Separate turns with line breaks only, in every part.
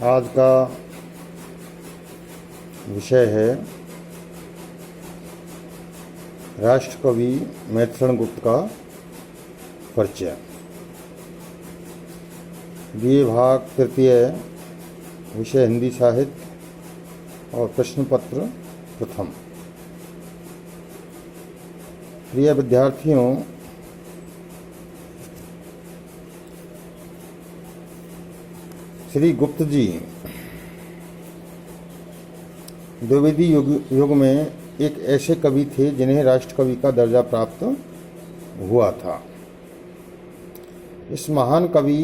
आज का विषय है राष्ट्रकवि मैथिली गुप्त का परिचय। बीए भाग तृतीय, विषय हिंदी साहित्य और प्रश्न पत्र प्रथम। प्रिय विद्यार्थियों, श्री गुप्त जी द्विवेदी युग में एक ऐसे कवि थे जिन्हें राष्ट्रकवि का दर्जा प्राप्त हुआ था। इस महान कवि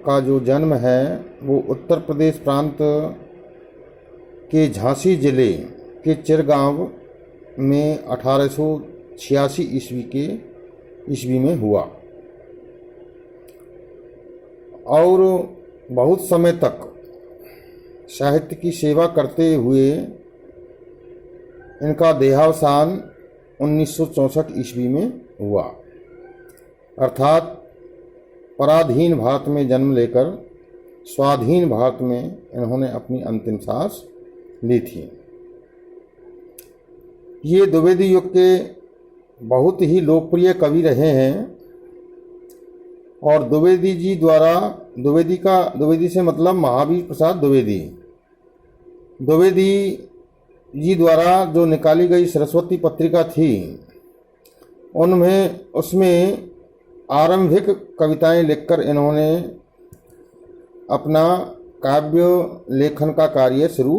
का जो जन्म है वो उत्तर प्रदेश प्रांत के झांसी जिले के चिरगांव में 1886 ईस्वी में हुआ और बहुत समय तक साहित्य की सेवा करते हुए इनका देहावसान 1964 ईस्वी में हुआ। अर्थात पराधीन भारत में जन्म लेकर स्वाधीन भारत में इन्होंने अपनी अंतिम सांस ली थी। ये द्विवेदी युग के बहुत ही लोकप्रिय कवि रहे हैं और द्विवेदी जी द्वारा, द्विवेदी से मतलब महावीर प्रसाद द्विवेदी जी द्वारा जो निकाली गई सरस्वती पत्रिका थी उसमें आरंभिक कविताएं लिखकर इन्होंने अपना काव्य लेखन का कार्य शुरू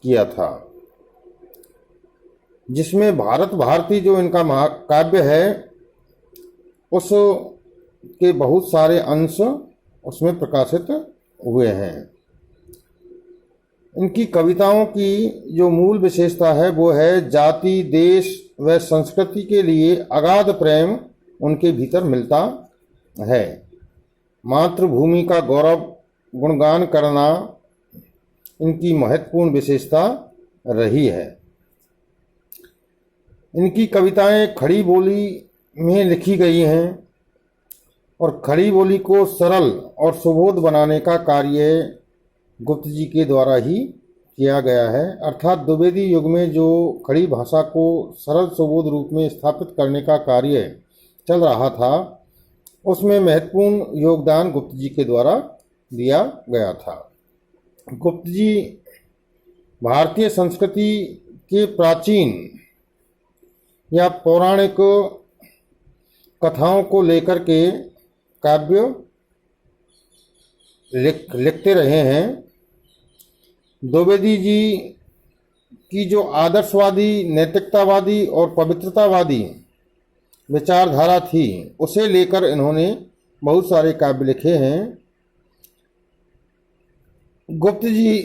किया था, जिसमें भारत भारती जो इनका महाकाव्य है उस के बहुत सारे अंश उसमें प्रकाशित हुए हैं। इनकी कविताओं की जो मूल विशेषता है वो है जाति, देश व संस्कृति के लिए अगाध प्रेम उनके भीतर मिलता है। मातृभूमि का गौरव गुणगान करना इनकी महत्वपूर्ण विशेषता रही है। इनकी कविताएं खड़ी बोली में लिखी गई हैं और खड़ी बोली को सरल और सुबोध बनाने का कार्य गुप्त जी के द्वारा ही किया गया है। अर्थात द्विवेदी युग में जो खड़ी भाषा को सरल सुबोध रूप में स्थापित करने का कार्य चल रहा था उसमें महत्वपूर्ण योगदान गुप्त जी के द्वारा दिया गया था। गुप्त जी भारतीय संस्कृति के प्राचीन या पौराणिक कथाओं को लेकर के काव्य लिखते रहे हैं। द्विवेदी जी की जो आदर्शवादी, नैतिकतावादी और पवित्रतावादी विचारधारा थी उसे लेकर इन्होंने बहुत सारे काव्य लिखे हैं। गुप्त जी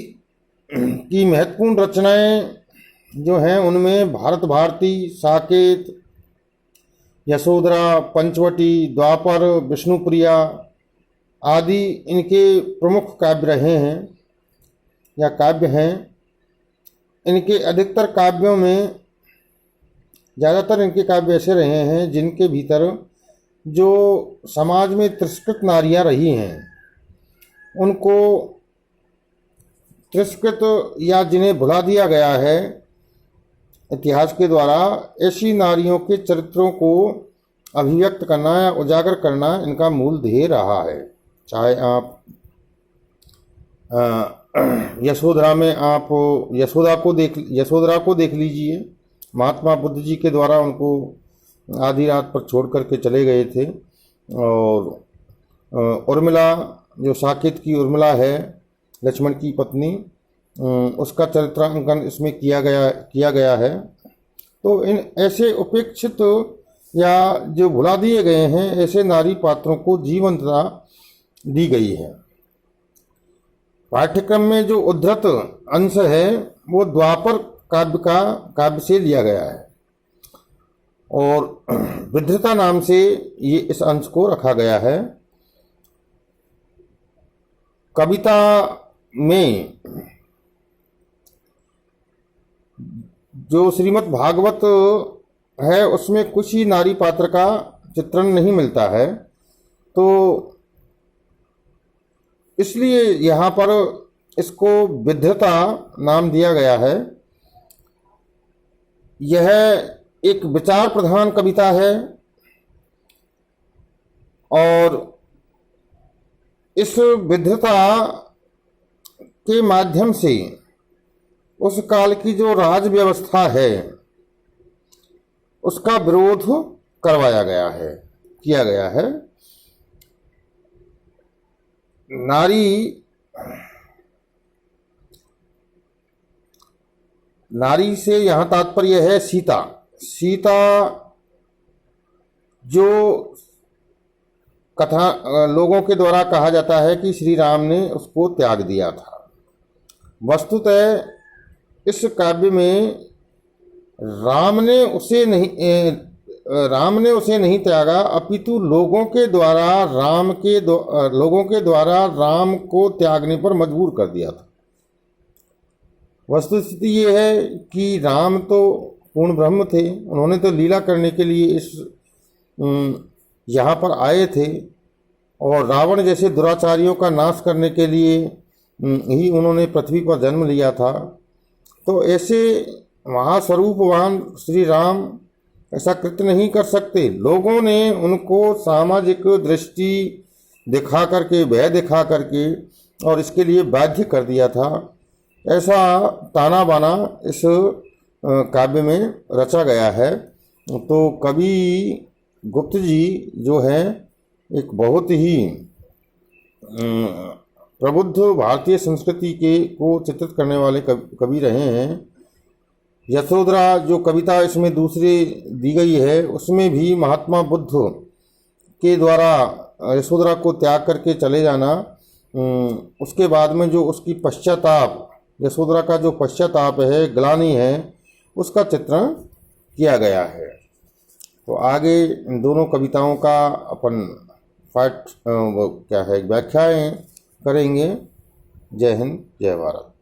की महत्वपूर्ण रचनाएं जो हैं उनमें भारत भारती, साकेत, यशोधरा, पंचवटी, द्वापर, विष्णुप्रिया आदि इनके प्रमुख काव्य रहे हैं या काव्य हैं। इनके अधिकतर काव्यों में ज़्यादातर इनके काव्य ऐसे रहे हैं जिनके भीतर जो समाज में तिरस्कृत नारियां रही हैं उनको तिरस्कृत या जिन्हें भुला दिया गया है इतिहास के द्वारा, ऐसी नारियों के चरित्रों को अभिव्यक्त करना या उजागर करना इनका मूल ध्येय रहा है। चाहे आप यशोधरा में आप यशोधरा को देख लीजिए। महात्मा बुद्ध जी के द्वारा उनको आधी रात पर छोड़ करके चले गए थे। और उर्मिला, जो साकेत की उर्मिला है, लक्ष्मण की पत्नी, उसका चरित्रांकन इसमें किया गया है। तो इन ऐसे उपेक्षित या जो भुला दिए गए हैं ऐसे नारी पात्रों को जीवंतता दी गई है। पाठ्यक्रम में जो उद्धृत अंश है वो द्वापर काव्य से लिया गया है और विधृता नाम से ये इस अंश को रखा गया है। कविता में जो श्रीमद् भागवत है उसमें कुछ ही नारी पात्र का चित्रण नहीं मिलता है, तो इसलिए यहाँ पर इसको विद्यता नाम दिया गया है। यह एक विचार प्रधान कविता है और इस विद्यता के माध्यम से उस काल की जो राज व्यवस्था है उसका विरोध करवाया गया है, किया गया है। नारी से यहाँ तात्पर्य है सीता। सीता जो कथा लोगों के द्वारा कहा जाता है कि श्री राम ने उसको त्याग दिया था। वस्तुतः इस काव्य में राम ने उसे नहीं त्यागा, अपितु लोगों के द्वारा राम को त्यागने पर मजबूर कर दिया था। वस्तुस्थिति ये है कि राम तो पूर्ण ब्रह्म थे, उन्होंने तो लीला करने के लिए इस यहाँ पर आए थे और रावण जैसे दुराचारियों का नाश करने के लिए ही उन्होंने पृथ्वी पर जन्म लिया था। तो ऐसे महास्वरूपवान श्री राम ऐसा कृत्य नहीं कर सकते। लोगों ने उनको सामाजिक दृष्टि दिखा करके, भय दिखा करके और इसके लिए बाध्य कर दिया था। ऐसा ताना बाना इस काव्य में रचा गया है। तो कवि गुप्त जी जो है एक बहुत ही प्रबुद्ध भारतीय संस्कृति को चित्रित करने वाले कवि रहे हैं। यशोधरा जो कविता इसमें दूसरी दी गई है उसमें भी महात्मा बुद्ध के द्वारा यशोधरा को त्याग करके चले जाना, उसके बाद में जो उसकी पश्चाताप, यशोधरा का जो पश्चाताप है, ग्लानि है, उसका चित्रण किया गया है। तो आगे इन दोनों कविताओं का अपन व्याख्याएं करेंगे। जय हिंद, जय भारत।